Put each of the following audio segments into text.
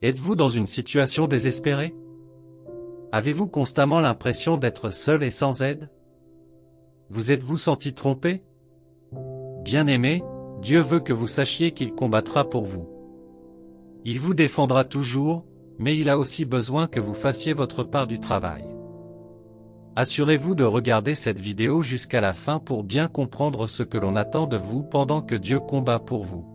Êtes-vous dans une situation désespérée? Avez-vous constamment l'impression d'être seul et sans aide? Vous êtes-vous senti trompé? Bien-aimé, Dieu veut que vous sachiez qu'il combattra pour vous. Il vous défendra toujours, mais il a aussi besoin que vous fassiez votre part du travail. Assurez-vous de regarder cette vidéo jusqu'à la fin pour bien comprendre ce que l'on attend de vous pendant que Dieu combat pour vous.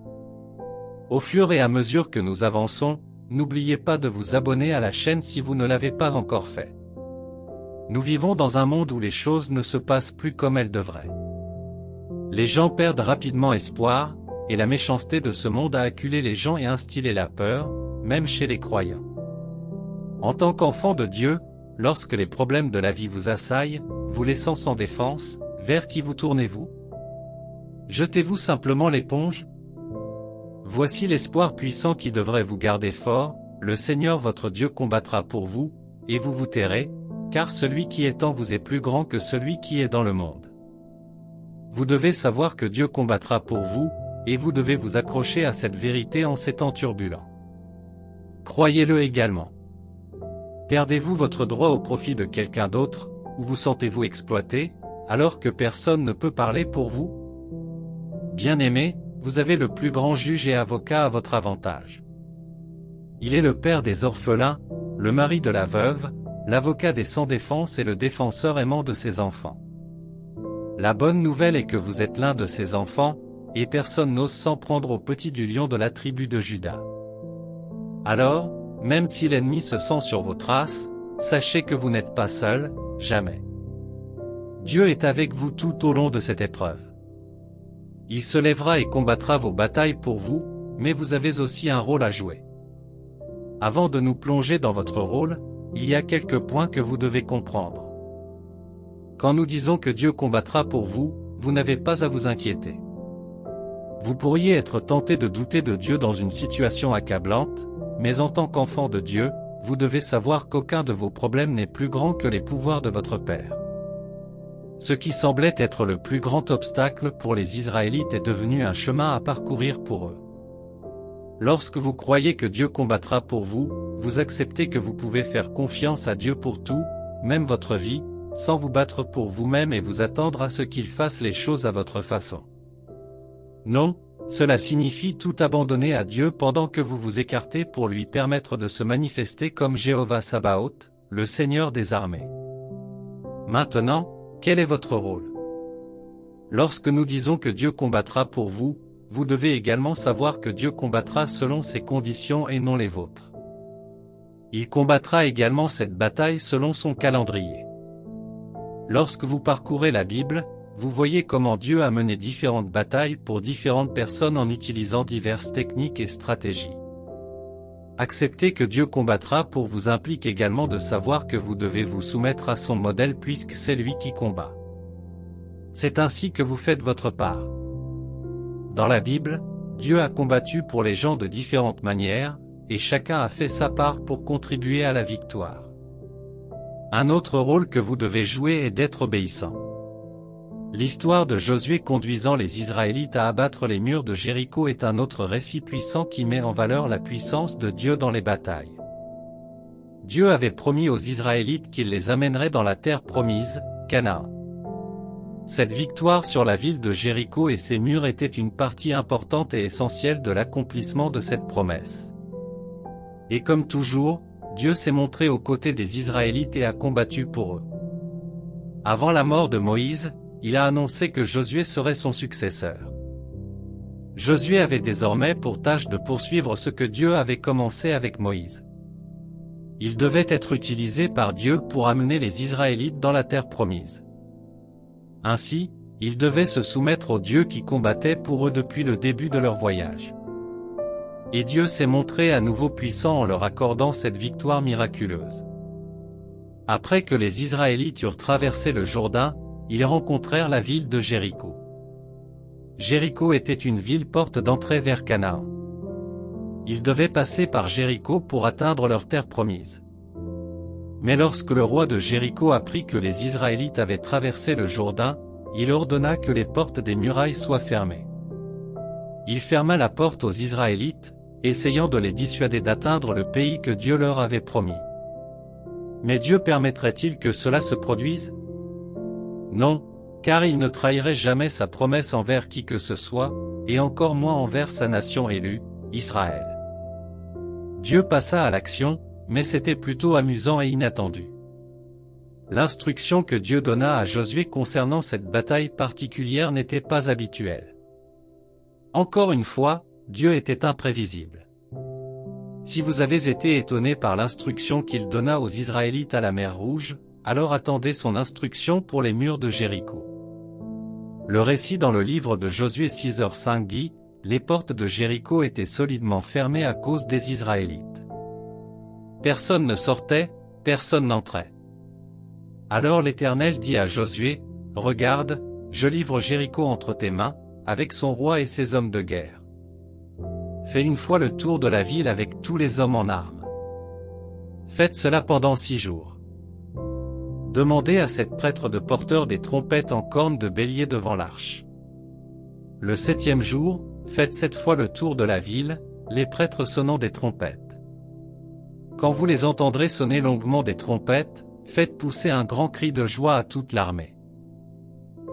Au fur et à mesure que nous avançons, n'oubliez pas de vous abonner à la chaîne si vous ne l'avez pas encore fait. Nous vivons dans un monde où les choses ne se passent plus comme elles devraient. Les gens perdent rapidement espoir, et la méchanceté de ce monde a acculé les gens et instillé la peur, même chez les croyants. En tant qu'enfant de Dieu, lorsque les problèmes de la vie vous assaillent, vous laissant sans défense, vers qui vous tournez-vous? Jetez-vous simplement l'éponge? Voici l'espoir puissant qui devrait vous garder fort, le Seigneur votre Dieu combattra pour vous, et vous vous tairez, car celui qui est en vous est plus grand que celui qui est dans le monde. Vous devez savoir que Dieu combattra pour vous, et vous devez vous accrocher à cette vérité en ces temps turbulents. Croyez-le également. Perdez-vous votre droit au profit de quelqu'un d'autre, ou vous sentez-vous exploité, alors que personne ne peut parler pour vous? Bien-aimé, vous avez le plus grand juge et avocat à votre avantage. Il est le père des orphelins, le mari de la veuve, l'avocat des sans défense et le défenseur aimant de ses enfants. La bonne nouvelle est que vous êtes l'un de ses enfants, et personne n'ose s'en prendre au petit du lion de la tribu de Juda. Alors, même si l'ennemi se sent sur vos traces, sachez que vous n'êtes pas seul, jamais. Dieu est avec vous tout au long de cette épreuve. Il se lèvera et combattra vos batailles pour vous, mais vous avez aussi un rôle à jouer. Avant de nous plonger dans votre rôle, il y a quelques points que vous devez comprendre. Quand nous disons que Dieu combattra pour vous, vous n'avez pas à vous inquiéter. Vous pourriez être tenté de douter de Dieu dans une situation accablante, mais en tant qu'enfant de Dieu, vous devez savoir qu'aucun de vos problèmes n'est plus grand que les pouvoirs de votre Père. Ce qui semblait être le plus grand obstacle pour les Israélites est devenu un chemin à parcourir pour eux. Lorsque vous croyez que Dieu combattra pour vous, vous acceptez que vous pouvez faire confiance à Dieu pour tout, même votre vie, sans vous battre pour vous-même et vous attendre à ce qu'il fasse les choses à votre façon. Non, cela signifie tout abandonner à Dieu pendant que vous vous écartez pour lui permettre de se manifester comme Jéhovah Sabaoth, le Seigneur des armées. Maintenant, quel est votre rôle? Lorsque nous disons que Dieu combattra pour vous, vous devez également savoir que Dieu combattra selon ses conditions et non les vôtres. Il combattra également cette bataille selon son calendrier. Lorsque vous parcourez la Bible, vous voyez comment Dieu a mené différentes batailles pour différentes personnes en utilisant diverses techniques et stratégies. Accepter que Dieu combattra pour vous implique également de savoir que vous devez vous soumettre à son modèle puisque c'est lui qui combat. C'est ainsi que vous faites votre part. Dans la Bible, Dieu a combattu pour les gens de différentes manières, et chacun a fait sa part pour contribuer à la victoire. Un autre rôle que vous devez jouer est d'être obéissant. L'histoire de Josué conduisant les Israélites à abattre les murs de Jéricho est un autre récit puissant qui met en valeur la puissance de Dieu dans les batailles. Dieu avait promis aux Israélites qu'il les amènerait dans la terre promise, Canaan. Cette victoire sur la ville de Jéricho et ses murs était une partie importante et essentielle de l'accomplissement de cette promesse. Et comme toujours, Dieu s'est montré aux côtés des Israélites et a combattu pour eux. Avant la mort de Moïse, il a annoncé que Josué serait son successeur. Josué avait désormais pour tâche de poursuivre ce que Dieu avait commencé avec Moïse. Il devait être utilisé par Dieu pour amener les Israélites dans la terre promise. Ainsi, ils devaient se soumettre au Dieu qui combattait pour eux depuis le début de leur voyage. Et Dieu s'est montré à nouveau puissant en leur accordant cette victoire miraculeuse. Après que les Israélites eurent traversé le Jourdain, ils rencontrèrent la ville de Jéricho. Jéricho était une ville porte d'entrée vers Canaan. Ils devaient passer par Jéricho pour atteindre leur terre promise. Mais lorsque le roi de Jéricho apprit que les Israélites avaient traversé le Jourdain, il ordonna que les portes des murailles soient fermées. Il ferma la porte aux Israélites, essayant de les dissuader d'atteindre le pays que Dieu leur avait promis. Mais Dieu permettrait-il que cela se produise? Non, car il ne trahirait jamais sa promesse envers qui que ce soit, et encore moins envers sa nation élue, Israël. Dieu passa à l'action, mais c'était plutôt amusant et inattendu. L'instruction que Dieu donna à Josué concernant cette bataille particulière n'était pas habituelle. Encore une fois, Dieu était imprévisible. Si vous avez été étonné par l'instruction qu'il donna aux Israélites à la mer Rouge, alors attendez son instruction pour les murs de Jéricho. Le récit dans le livre de Josué 6h5 dit, « Les portes de Jéricho étaient solidement fermées à cause des Israélites. Personne ne sortait, personne n'entrait. Alors l'Éternel dit à Josué, « Regarde, je livre Jéricho entre tes mains, avec son roi et ses hommes de guerre. Fais une fois le tour de la ville avec tous les hommes en armes. Faites cela pendant 6 jours. Demandez à cette prêtre de porteur des trompettes en cornes de bélier devant l'arche. Le 7e jour, faites 7 fois le tour de la ville, les prêtres sonnant des trompettes. Quand vous les entendrez sonner longuement des trompettes, faites pousser un grand cri de joie à toute l'armée.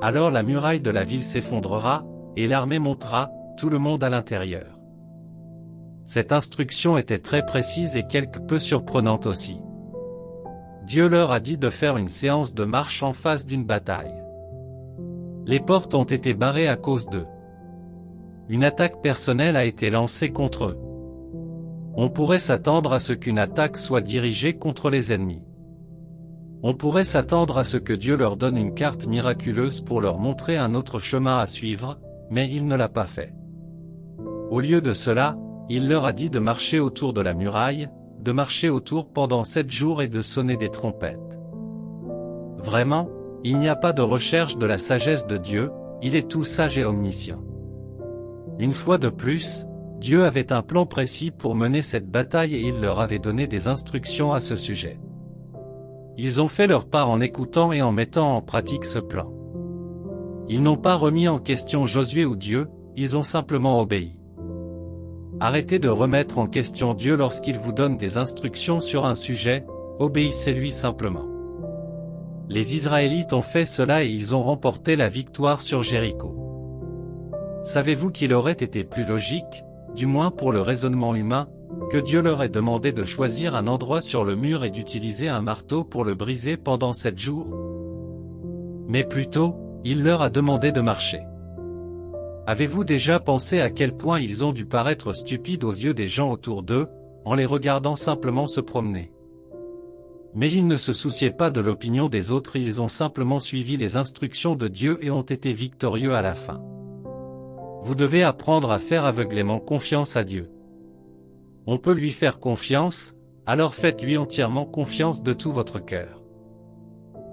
Alors la muraille de la ville s'effondrera, et l'armée montera, tout le monde à l'intérieur. » Cette instruction était très précise et quelque peu surprenante aussi. Dieu leur a dit de faire une séance de marche en face d'une bataille. Les portes ont été barrées à cause d'eux. Une attaque personnelle a été lancée contre eux. On pourrait s'attendre à ce qu'une attaque soit dirigée contre les ennemis. On pourrait s'attendre à ce que Dieu leur donne une carte miraculeuse pour leur montrer un autre chemin à suivre, mais il ne l'a pas fait. Au lieu de cela, il leur a dit de marcher autour de la muraille, de marcher autour pendant 7 jours et de sonner des trompettes. Vraiment, il n'y a pas de recherche de la sagesse de Dieu, il est tout sage et omniscient. Une fois de plus, Dieu avait un plan précis pour mener cette bataille et il leur avait donné des instructions à ce sujet. Ils ont fait leur part en écoutant et en mettant en pratique ce plan. Ils n'ont pas remis en question Josué ou Dieu, ils ont simplement obéi. Arrêtez de remettre en question Dieu lorsqu'il vous donne des instructions sur un sujet, obéissez-lui simplement. Les Israélites ont fait cela et ils ont remporté la victoire sur Jéricho. Savez-vous qu'il aurait été plus logique, du moins pour le raisonnement humain, que Dieu leur ait demandé de choisir un endroit sur le mur et d'utiliser un marteau pour le briser pendant 7 jours? Mais plutôt, il leur a demandé de marcher. Avez-vous déjà pensé à quel point ils ont dû paraître stupides aux yeux des gens autour d'eux, en les regardant simplement se promener? Mais ils ne se souciaient pas de l'opinion des autres, ils ont simplement suivi les instructions de Dieu et ont été victorieux à la fin. Vous devez apprendre à faire aveuglément confiance à Dieu. On peut lui faire confiance, alors faites-lui entièrement confiance de tout votre cœur.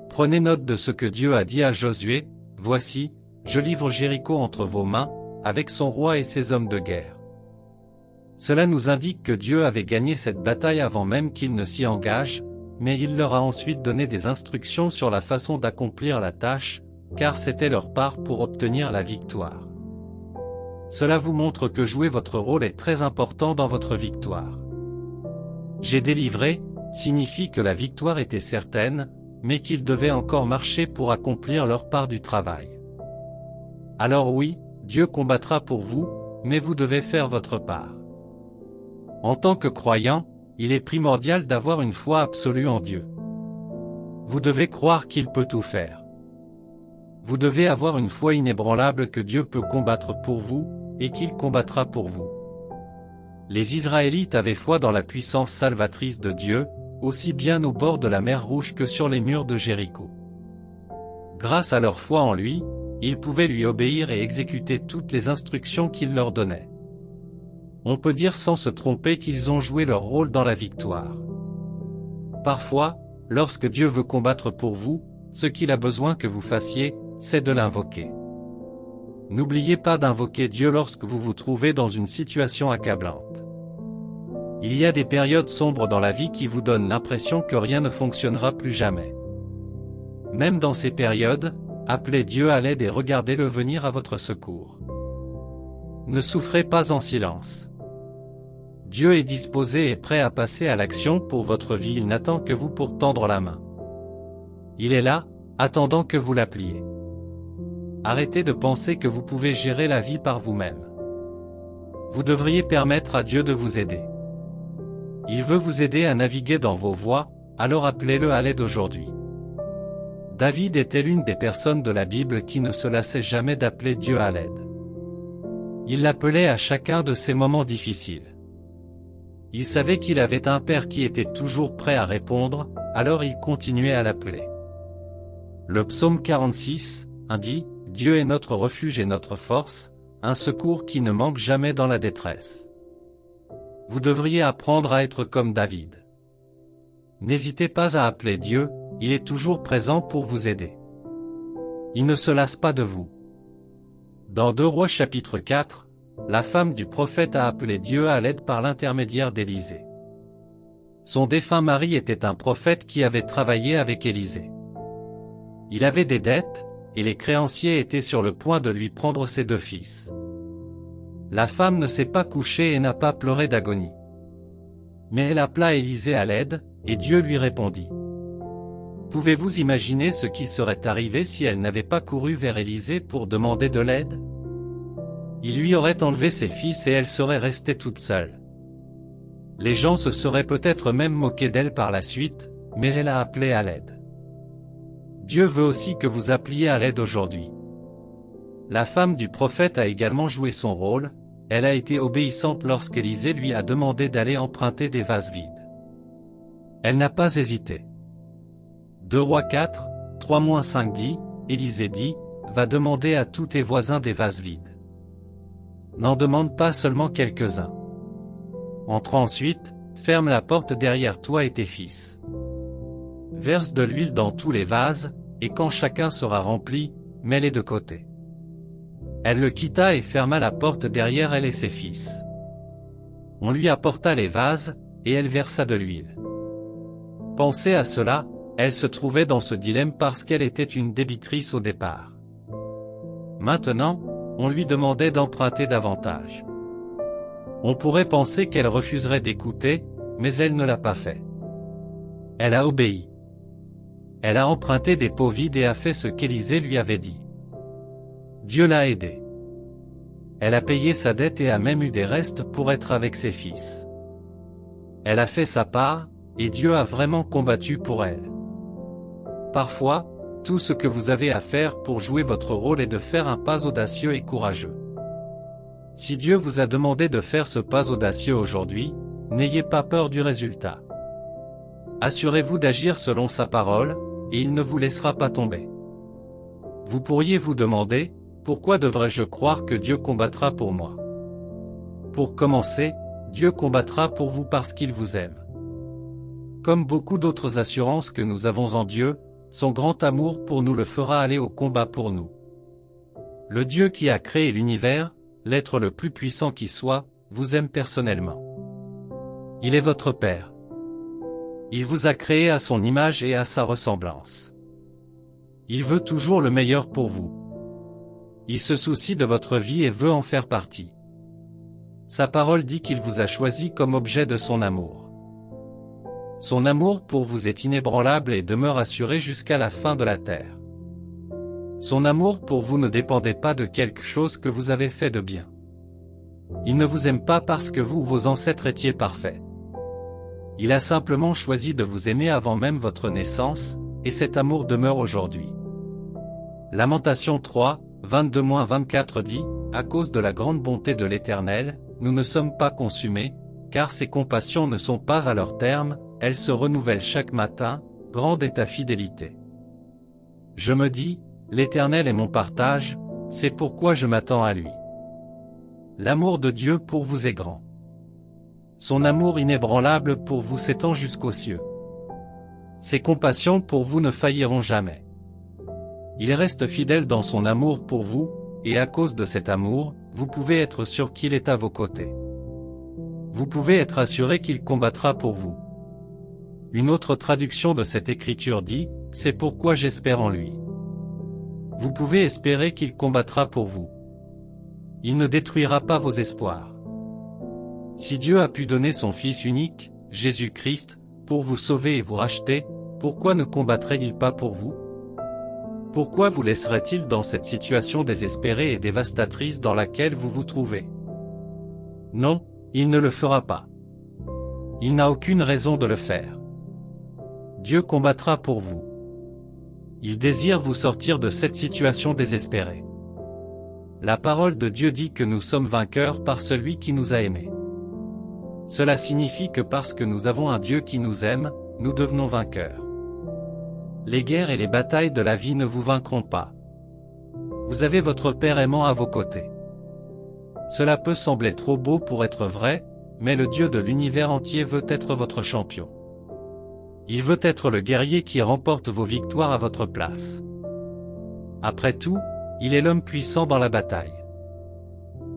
Prenez note de ce que Dieu a dit à Josué, « Voici, je livre Jéricho entre vos mains, avec son roi et ses hommes de guerre. » Cela nous indique que Dieu avait gagné cette bataille avant même qu'il ne s'y engage, mais il leur a ensuite donné des instructions sur la façon d'accomplir la tâche, car c'était leur part pour obtenir la victoire. Cela vous montre que jouer votre rôle est très important dans votre victoire. J'ai délivré signifie que la victoire était certaine, mais qu'ils devaient encore marcher pour accomplir leur part du travail. Alors oui, Dieu combattra pour vous, mais vous devez faire votre part. En tant que croyant, il est primordial d'avoir une foi absolue en Dieu. Vous devez croire qu'il peut tout faire. Vous devez avoir une foi inébranlable que Dieu peut combattre pour vous, et qu'il combattra pour vous. Les Israélites avaient foi dans la puissance salvatrice de Dieu, aussi bien au bord de la mer Rouge que sur les murs de Jéricho. Grâce à leur foi en lui, ils pouvaient lui obéir et exécuter toutes les instructions qu'il leur donnait. On peut dire sans se tromper qu'ils ont joué leur rôle dans la victoire. Parfois, lorsque Dieu veut combattre pour vous, ce qu'il a besoin que vous fassiez, c'est de l'invoquer. N'oubliez pas d'invoquer Dieu lorsque vous vous trouvez dans une situation accablante. Il y a des périodes sombres dans la vie qui vous donnent l'impression que rien ne fonctionnera plus jamais. Même dans ces périodes, appelez Dieu à l'aide et regardez-le venir à votre secours. Ne souffrez pas en silence. Dieu est disposé et prêt à passer à l'action pour votre vie, il n'attend que vous pour tendre la main. Il est là, attendant que vous l'appeliez. Arrêtez de penser que vous pouvez gérer la vie par vous-même. Vous devriez permettre à Dieu de vous aider. Il veut vous aider à naviguer dans vos voies, alors appelez-le à l'aide aujourd'hui. David était l'une des personnes de la Bible qui ne se lassait jamais d'appeler Dieu à l'aide. Il l'appelait à chacun de ses moments difficiles. Il savait qu'il avait un Père qui était toujours prêt à répondre, alors il continuait à l'appeler. Le psaume 46, dit « Dieu est notre refuge et notre force, un secours qui ne manque jamais dans la détresse. » Vous devriez apprendre à être comme David. N'hésitez pas à appeler Dieu, il est toujours présent pour vous aider. Il ne se lasse pas de vous. Dans 2 Rois chapitre 4, la femme du prophète a appelé Dieu à l'aide par l'intermédiaire d'Élisée. Son défunt mari était un prophète qui avait travaillé avec Élisée. Il avait des dettes, et les créanciers étaient sur le point de lui prendre ses 2 fils. La femme ne s'est pas couchée et n'a pas pleuré d'agonie. Mais elle appela Élisée à l'aide, et Dieu lui répondit. Pouvez-vous imaginer ce qui serait arrivé si elle n'avait pas couru vers Élisée pour demander de l'aide? Il lui aurait enlevé ses fils et elle serait restée toute seule. Les gens se seraient peut-être même moqués d'elle par la suite, mais elle a appelé à l'aide. Dieu veut aussi que vous appeliez à l'aide aujourd'hui. La femme du prophète a également joué son rôle, elle a été obéissante lorsqu'Élisée lui a demandé d'aller emprunter des vases vides. Elle n'a pas hésité. 2 Rois 4, 3-5 dit, Élisée dit, va demander à tous tes voisins des vases vides. N'en demande pas seulement quelques-uns. Entre ensuite, ferme la porte derrière toi et tes fils. Verse de l'huile dans tous les vases, et quand chacun sera rempli, mets-les de côté. Elle le quitta et ferma la porte derrière elle et ses fils. On lui apporta les vases, et elle versa de l'huile. Pensez à cela, elle se trouvait dans ce dilemme parce qu'elle était une débitrice au départ. Maintenant, on lui demandait d'emprunter davantage. On pourrait penser qu'elle refuserait d'écouter, mais elle ne l'a pas fait. Elle a obéi. Elle a emprunté des pots vides et a fait ce qu'Élisée lui avait dit. Dieu l'a aidée. Elle a payé sa dette et a même eu des restes pour être avec ses fils. Elle a fait sa part, et Dieu a vraiment combattu pour elle. Parfois, tout ce que vous avez à faire pour jouer votre rôle est de faire un pas audacieux et courageux. Si Dieu vous a demandé de faire ce pas audacieux aujourd'hui, n'ayez pas peur du résultat. Assurez-vous d'agir selon sa parole, et il ne vous laissera pas tomber. Vous pourriez vous demander, pourquoi devrais-je croire que Dieu combattra pour moi? Pour commencer, Dieu combattra pour vous parce qu'il vous aime. Comme beaucoup d'autres assurances que nous avons en Dieu, son grand amour pour nous le fera aller au combat pour nous. Le Dieu qui a créé l'univers, l'être le plus puissant qui soit, vous aime personnellement. Il est votre Père. Il vous a créé à son image et à sa ressemblance. Il veut toujours le meilleur pour vous. Il se soucie de votre vie et veut en faire partie. Sa parole dit qu'il vous a choisi comme objet de son amour. Son amour pour vous est inébranlable et demeure assuré jusqu'à la fin de la terre. Son amour pour vous ne dépendait pas de quelque chose que vous avez fait de bien. Il ne vous aime pas parce que vous ou vos ancêtres étiez parfaits. Il a simplement choisi de vous aimer avant même votre naissance, et cet amour demeure aujourd'hui. Lamentation 3, 22-24 dit, « À cause de la grande bonté de l'Éternel, nous ne sommes pas consumés, car ses compassions ne sont pas à leur terme, elles se renouvellent chaque matin, grande est ta fidélité. » Je me dis, l'Éternel est mon partage, c'est pourquoi je m'attends à lui. L'amour de Dieu pour vous est grand. Son amour inébranlable pour vous s'étend jusqu'aux cieux. Ses compassions pour vous ne failliront jamais. Il reste fidèle dans son amour pour vous, et à cause de cet amour, vous pouvez être sûr qu'il est à vos côtés. Vous pouvez être assuré qu'il combattra pour vous. Une autre traduction de cette écriture dit, « C'est pourquoi j'espère en lui ». Vous pouvez espérer qu'il combattra pour vous. Il ne détruira pas vos espoirs. Si Dieu a pu donner son Fils unique, Jésus-Christ, pour vous sauver et vous racheter, pourquoi ne combattrait-il pas pour vous? Pourquoi vous laisserait-il dans cette situation désespérée et dévastatrice dans laquelle vous vous trouvez? Non, il ne le fera pas. Il n'a aucune raison de le faire. Dieu combattra pour vous. Il désire vous sortir de cette situation désespérée. La parole de Dieu dit que nous sommes vainqueurs par celui qui nous a aimés. Cela signifie que parce que nous avons un Dieu qui nous aime, nous devenons vainqueurs. Les guerres et les batailles de la vie ne vous vaincront pas. Vous avez votre Père aimant à vos côtés. Cela peut sembler trop beau pour être vrai, mais le Dieu de l'univers entier veut être votre champion. Il veut être le guerrier qui remporte vos victoires à votre place. Après tout, il est l'homme puissant dans la bataille.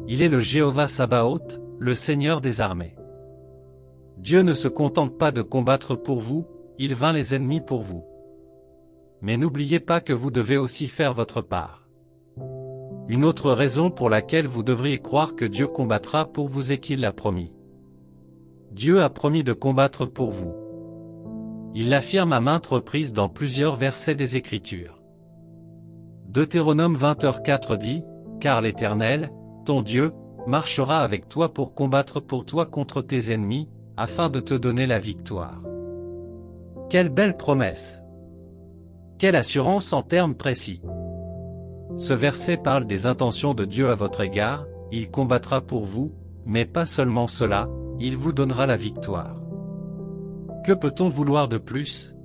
Il est le Jéhovah Sabaoth, le Seigneur des armées. Dieu ne se contente pas de combattre pour vous, il vainc les ennemis pour vous. Mais n'oubliez pas que vous devez aussi faire votre part. Une autre raison pour laquelle vous devriez croire que Dieu combattra pour vous est qu'il l'a promis. Dieu a promis de combattre pour vous. Il l'affirme à maintes reprises dans plusieurs versets des Écritures. Deutéronome 20h4 dit, « Car l'Éternel, ton Dieu, marchera avec toi pour combattre pour toi contre tes ennemis, afin de te donner la victoire. » Quelle belle promesse! Quelle assurance en termes précis! Ce verset parle des intentions de Dieu à votre égard, il combattra pour vous, mais pas seulement cela, il vous donnera la victoire. Que peut-on vouloir de plus?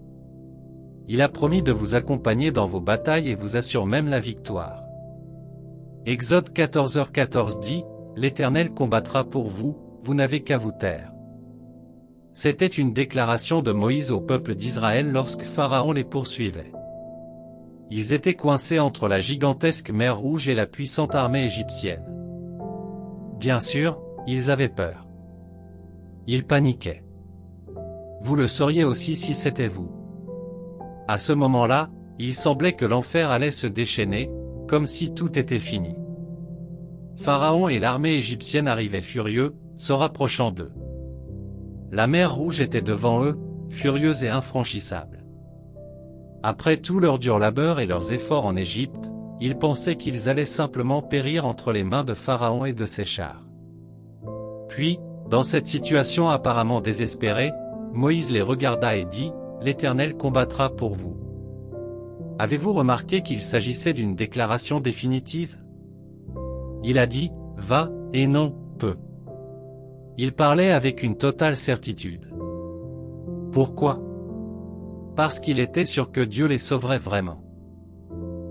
Il a promis de vous accompagner dans vos batailles et vous assure même la victoire. Exode 14h14 dit, « L'Éternel combattra pour vous, vous n'avez qu'à vous taire. » C'était une déclaration de Moïse au peuple d'Israël lorsque Pharaon les poursuivait. Ils étaient coincés entre la gigantesque mer Rouge et la puissante armée égyptienne. Bien sûr, ils avaient peur. Ils paniquaient. Vous le sauriez aussi si c'était vous. À ce moment-là, il semblait que l'enfer allait se déchaîner, comme si tout était fini. Pharaon et l'armée égyptienne arrivaient furieux, se rapprochant d'eux. La mer Rouge était devant eux, furieuse et infranchissable. Après tout leur dur labeur et leurs efforts en Égypte, ils pensaient qu'ils allaient simplement périr entre les mains de Pharaon et de ses chars. Puis, dans cette situation apparemment désespérée, Moïse les regarda et dit, « L'Éternel combattra pour vous. » Avez-vous remarqué qu'il s'agissait d'une déclaration définitive? Il a dit, « Va, et non, peut. » Il parlait avec une totale certitude. Pourquoi? Parce qu'il était sûr que Dieu les sauverait vraiment.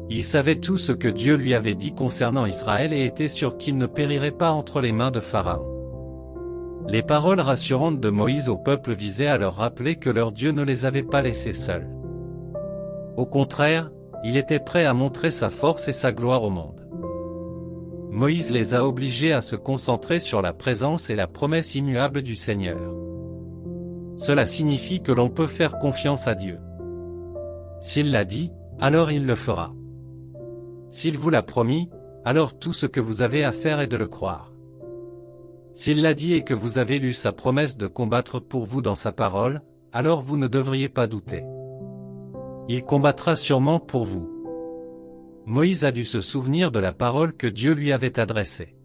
Il savait tout ce que Dieu lui avait dit concernant Israël et était sûr qu'il ne périrait pas entre les mains de Pharaon. Les paroles rassurantes de Moïse au peuple visaient à leur rappeler que leur Dieu ne les avait pas laissés seuls. Au contraire, il était prêt à montrer sa force et sa gloire au monde. Moïse les a obligés à se concentrer sur la présence et la promesse immuable du Seigneur. Cela signifie que l'on peut faire confiance à Dieu. S'il l'a dit, alors il le fera. S'il vous l'a promis, alors tout ce que vous avez à faire est de le croire. S'il l'a dit et que vous avez lu sa promesse de combattre pour vous dans sa parole, alors vous ne devriez pas douter. Il combattra sûrement pour vous. Moïse a dû se souvenir de la parole que Dieu lui avait adressée.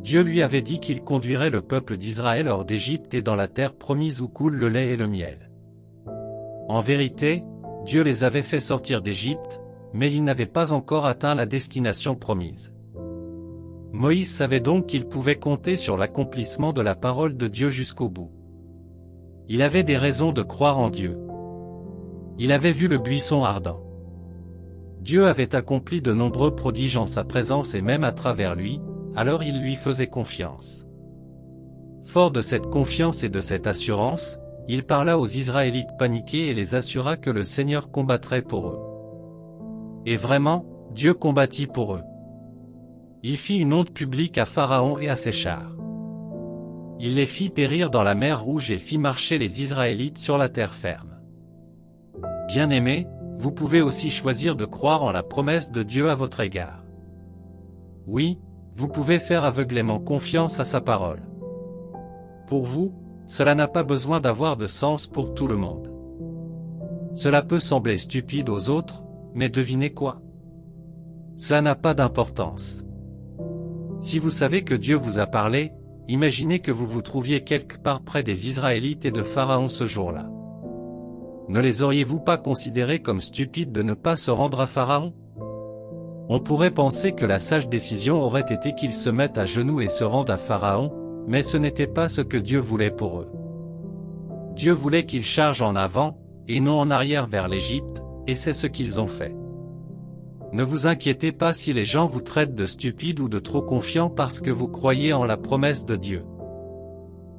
Dieu lui avait dit qu'il conduirait le peuple d'Israël hors d'Égypte et dans la terre promise où coule le lait et le miel. En vérité, Dieu les avait fait sortir d'Égypte, mais ils n'avaient pas encore atteint la destination promise. Moïse savait donc qu'il pouvait compter sur l'accomplissement de la parole de Dieu jusqu'au bout. Il avait des raisons de croire en Dieu. Il avait vu le buisson ardent. Dieu avait accompli de nombreux prodiges en sa présence et même à travers lui, alors il lui faisait confiance. Fort de cette confiance et de cette assurance, il parla aux Israélites paniqués et les assura que le Seigneur combattrait pour eux. Et vraiment, Dieu combattit pour eux. Il fit une honte publique à Pharaon et à ses chars. Il les fit périr dans la mer Rouge et fit marcher les Israélites sur la terre ferme. Bien-aimés, vous pouvez aussi choisir de croire en la promesse de Dieu à votre égard. Oui, vous pouvez faire aveuglément confiance à sa parole. Pour vous, cela n'a pas besoin d'avoir de sens pour tout le monde. Cela peut sembler stupide aux autres, mais devinez quoi? Ça n'a pas d'importance. Si vous savez que Dieu vous a parlé, imaginez que vous vous trouviez quelque part près des Israélites et de Pharaon ce jour-là. Ne les auriez-vous pas considérés comme stupides de ne pas se rendre à Pharaon? On pourrait penser que la sage décision aurait été qu'ils se mettent à genoux et se rendent à Pharaon, mais ce n'était pas ce que Dieu voulait pour eux. Dieu voulait qu'ils chargent en avant, et non en arrière vers l'Égypte, et c'est ce qu'ils ont fait. Ne vous inquiétez pas si les gens vous traitent de stupides ou de trop confiants parce que vous croyez en la promesse de Dieu.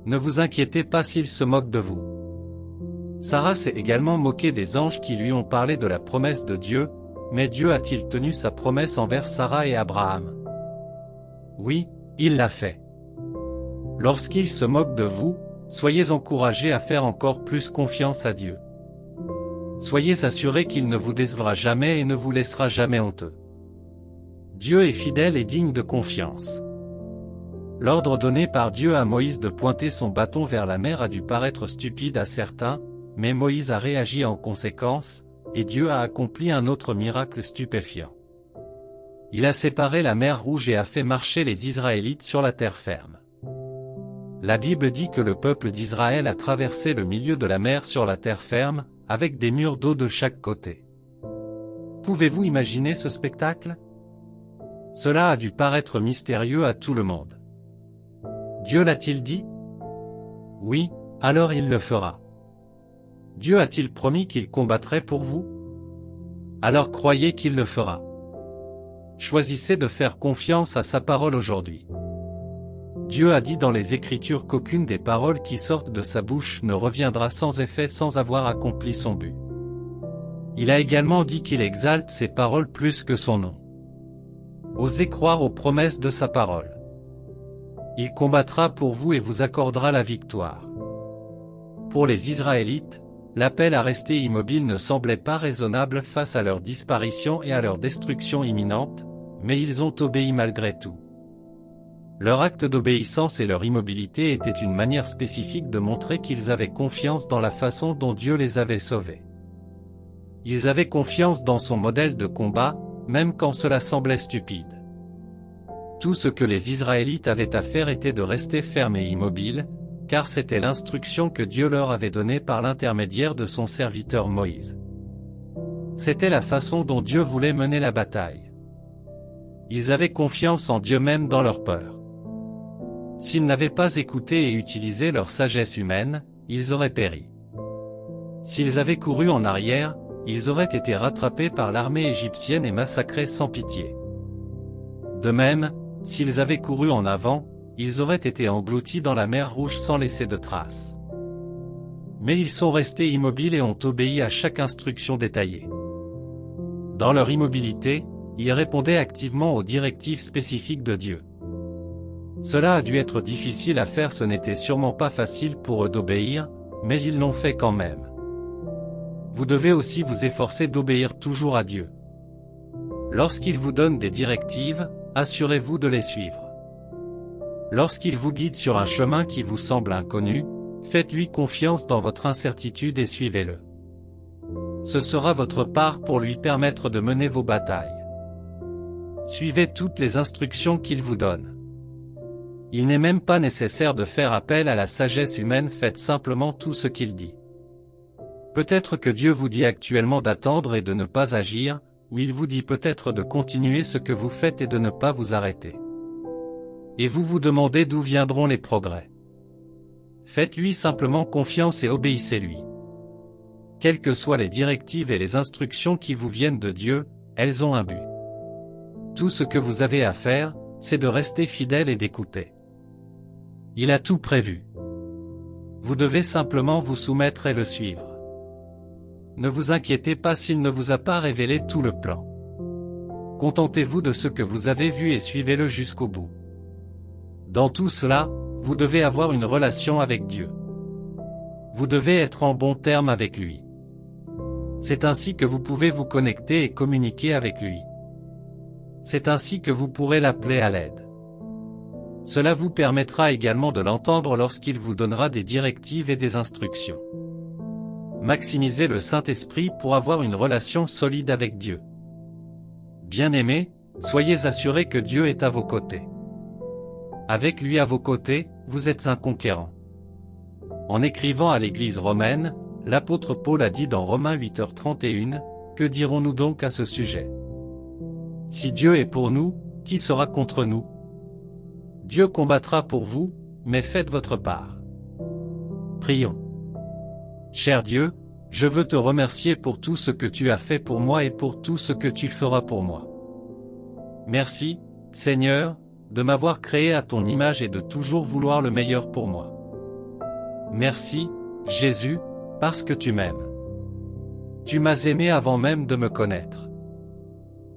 Ne vous inquiétez pas s'ils se moquent de vous. Sarah s'est également moquée des anges qui lui ont parlé de la promesse de Dieu, mais Dieu a-t-il tenu sa promesse envers Sarah et Abraham? Oui, il l'a fait. Lorsqu'ils se moquent de vous, soyez encouragés à faire encore plus confiance à Dieu. Soyez assurés qu'il ne vous décevra jamais et ne vous laissera jamais honteux. Dieu est fidèle et digne de confiance. L'ordre donné par Dieu à Moïse de pointer son bâton vers la mer a dû paraître stupide à certains, mais Moïse a réagi en conséquence, et Dieu a accompli un autre miracle stupéfiant. Il a séparé la mer Rouge et a fait marcher les Israélites sur la terre ferme. La Bible dit que le peuple d'Israël a traversé le milieu de la mer sur la terre ferme, avec des murs d'eau de chaque côté. Pouvez-vous imaginer ce spectacle? Cela a dû paraître mystérieux à tout le monde. Dieu l'a-t-il dit? Oui, alors il le fera. Dieu a-t-il promis qu'il combattrait pour vous? Alors croyez qu'il le fera. Choisissez de faire confiance à sa parole aujourd'hui. Dieu a dit dans les Écritures qu'aucune des paroles qui sortent de sa bouche ne reviendra sans effet sans avoir accompli son but. Il a également dit qu'il exalte ses paroles plus que son nom. Osez croire aux promesses de sa parole. Il combattra pour vous et vous accordera la victoire. Pour les Israélites, l'appel à rester immobile ne semblait pas raisonnable face à leur disparition et à leur destruction imminente, mais ils ont obéi malgré tout. Leur acte d'obéissance et leur immobilité étaient une manière spécifique de montrer qu'ils avaient confiance dans la façon dont Dieu les avait sauvés. Ils avaient confiance dans son modèle de combat, même quand cela semblait stupide. Tout ce que les Israélites avaient à faire était de rester fermes et immobiles, car c'était l'instruction que Dieu leur avait donnée par l'intermédiaire de son serviteur Moïse. C'était la façon dont Dieu voulait mener la bataille. Ils avaient confiance en Dieu même dans leur peur. S'ils n'avaient pas écouté et utilisé leur sagesse humaine, ils auraient péri. S'ils avaient couru en arrière, ils auraient été rattrapés par l'armée égyptienne et massacrés sans pitié. De même, s'ils avaient couru en avant, ils auraient été engloutis dans la mer Rouge sans laisser de traces. Mais ils sont restés immobiles et ont obéi à chaque instruction détaillée. Dans leur immobilité, ils répondaient activement aux directives spécifiques de Dieu. Cela a dû être difficile à faire, ce n'était sûrement pas facile pour eux d'obéir, mais ils l'ont fait quand même. Vous devez aussi vous efforcer d'obéir toujours à Dieu. Lorsqu'il vous donne des directives, assurez-vous de les suivre. Lorsqu'il vous guide sur un chemin qui vous semble inconnu, faites-lui confiance dans votre incertitude et suivez-le. Ce sera votre part pour lui permettre de mener vos batailles. Suivez toutes les instructions qu'il vous donne. Il n'est même pas nécessaire de faire appel à la sagesse humaine, faites simplement tout ce qu'il dit. Peut-être que Dieu vous dit actuellement d'attendre et de ne pas agir, ou il vous dit peut-être de continuer ce que vous faites et de ne pas vous arrêter. Et vous vous demandez d'où viendront les progrès. Faites-lui simplement confiance et obéissez-lui. Quelles que soient les directives et les instructions qui vous viennent de Dieu, elles ont un but. Tout ce que vous avez à faire, c'est de rester fidèle et d'écouter. Il a tout prévu. Vous devez simplement vous soumettre et le suivre. Ne vous inquiétez pas s'il ne vous a pas révélé tout le plan. Contentez-vous de ce que vous avez vu et suivez-le jusqu'au bout. Dans tout cela, vous devez avoir une relation avec Dieu. Vous devez être en bons termes avec lui. C'est ainsi que vous pouvez vous connecter et communiquer avec lui. C'est ainsi que vous pourrez l'appeler à l'aide. Cela vous permettra également de l'entendre lorsqu'il vous donnera des directives et des instructions. Maximisez le Saint-Esprit pour avoir une relation solide avec Dieu. Bien-aimés, soyez assurés que Dieu est à vos côtés. Avec lui à vos côtés, vous êtes un conquérant. En écrivant à l'Église romaine, l'apôtre Paul a dit dans Romains 8h31, « Que dirons-nous donc à ce sujet? Si Dieu est pour nous, qui sera contre nous? Dieu combattra pour vous, mais faites votre part. » Prions. Cher Dieu, je veux te remercier pour tout ce que tu as fait pour moi et pour tout ce que tu feras pour moi. Merci, Seigneur, de m'avoir créé à ton image et de toujours vouloir le meilleur pour moi. Merci, Jésus, parce que tu m'aimes. Tu m'as aimé avant même de me connaître.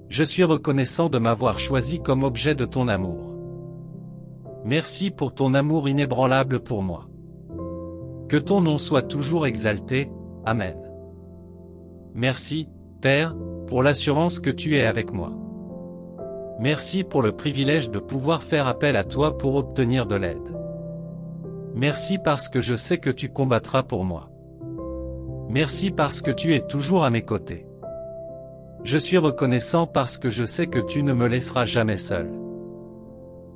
Je suis reconnaissant de m'avoir choisi comme objet de ton amour. Merci pour ton amour inébranlable pour moi. Que ton nom soit toujours exalté, Amen. Merci, Père, pour l'assurance que tu es avec moi. Merci pour le privilège de pouvoir faire appel à toi pour obtenir de l'aide. Merci parce que je sais que tu combattras pour moi. Merci parce que tu es toujours à mes côtés. Je suis reconnaissant parce que je sais que tu ne me laisseras jamais seul.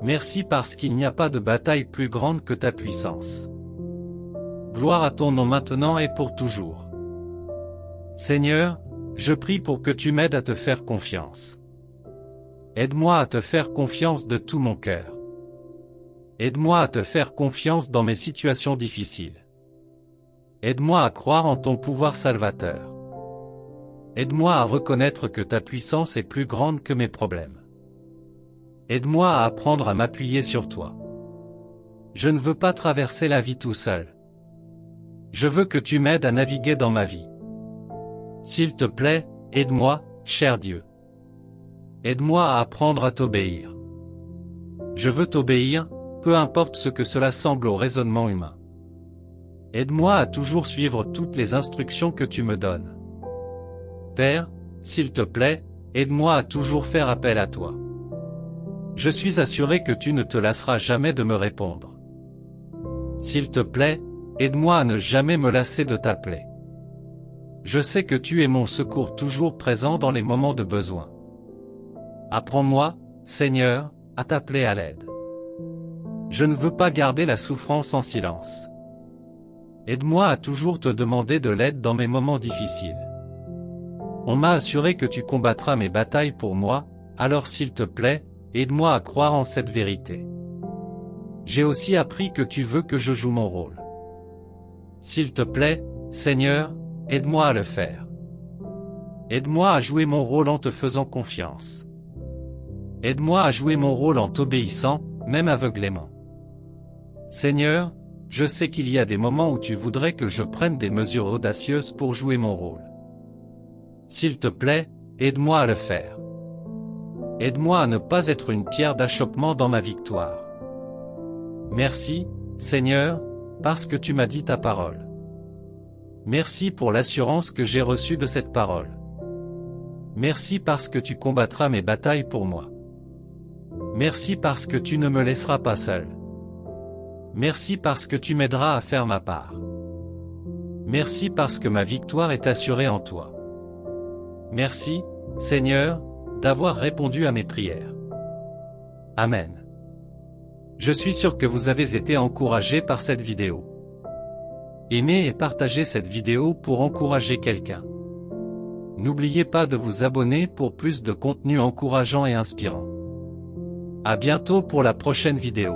Merci parce qu'il n'y a pas de bataille plus grande que ta puissance. Gloire à ton nom maintenant et pour toujours. Seigneur, je prie pour que tu m'aides à te faire confiance. Aide-moi à te faire confiance de tout mon cœur. Aide-moi à te faire confiance dans mes situations difficiles. Aide-moi à croire en ton pouvoir salvateur. Aide-moi à reconnaître que ta puissance est plus grande que mes problèmes. Aide-moi à apprendre à m'appuyer sur toi. Je ne veux pas traverser la vie tout seul. Je veux que tu m'aides à naviguer dans ma vie. S'il te plaît, aide-moi, cher Dieu. Aide-moi à apprendre à t'obéir. Je veux t'obéir, peu importe ce que cela semble au raisonnement humain. Aide-moi à toujours suivre toutes les instructions que tu me donnes. Père, s'il te plaît, aide-moi à toujours faire appel à toi. Je suis assuré que tu ne te lasseras jamais de me répondre. S'il te plaît, aide-moi à ne jamais me lasser de t'appeler. Je sais que tu es mon secours toujours présent dans les moments de besoin. Apprends-moi, Seigneur, à t'appeler à l'aide. Je ne veux pas garder la souffrance en silence. Aide-moi à toujours te demander de l'aide dans mes moments difficiles. On m'a assuré que tu combattras mes batailles pour moi, alors s'il te plaît, aide-moi à croire en cette vérité. J'ai aussi appris que tu veux que je joue mon rôle. S'il te plaît, Seigneur, aide-moi à le faire. Aide-moi à jouer mon rôle en te faisant confiance. Aide-moi à jouer mon rôle en t'obéissant, même aveuglément. Seigneur, je sais qu'il y a des moments où tu voudrais que je prenne des mesures audacieuses pour jouer mon rôle. S'il te plaît, aide-moi à le faire. Aide-moi à ne pas être une pierre d'achoppement dans ma victoire. Merci, Seigneur, parce que tu m'as dit ta parole. Merci pour l'assurance que j'ai reçue de cette parole. Merci parce que tu combattras mes batailles pour moi. Merci parce que tu ne me laisseras pas seul. Merci parce que tu m'aideras à faire ma part. Merci parce que ma victoire est assurée en toi. Merci, Seigneur, d'avoir répondu à mes prières. Amen. Je suis sûr que vous avez été encouragés par cette vidéo. Aimez et partagez cette vidéo pour encourager quelqu'un. N'oubliez pas de vous abonner pour plus de contenu encourageant et inspirant. À bientôt pour la prochaine vidéo.